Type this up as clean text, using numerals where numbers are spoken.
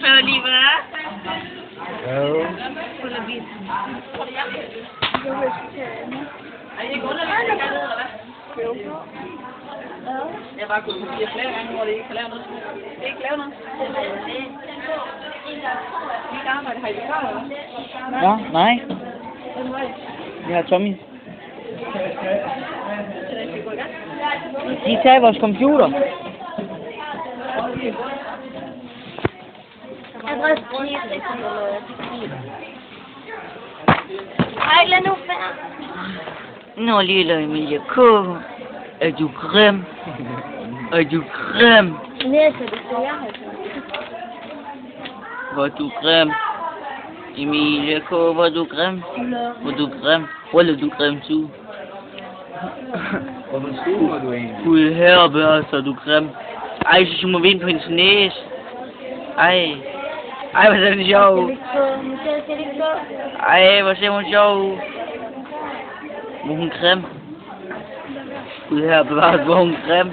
Før lige var. Jo. Fuld af bil. Jeg bare kunne sige flere gange, hvor det ikke kan lave noget. Det ikke lave noget. Mit arbejde har I vikar, eller? Ja, nej. Vi har Tommy. De tager vores computer. Ej, lad nu være. Nå, lille Emilie K. Er du grim? Er du grim? Læser det, så jeg har Hvor du grim? Emilie K. Hvor du grim? Hvor du grim? Hvor er du grim til? Hvorfor skuer du egentlig? Gud herre, så er du grim. Ej, så må vi ind på hendes næse. Ej. Ej, hvor ser det sjov. Ej, hvor ser hun sjov. Hvor hun grim. Gud herre, hvor hun grim.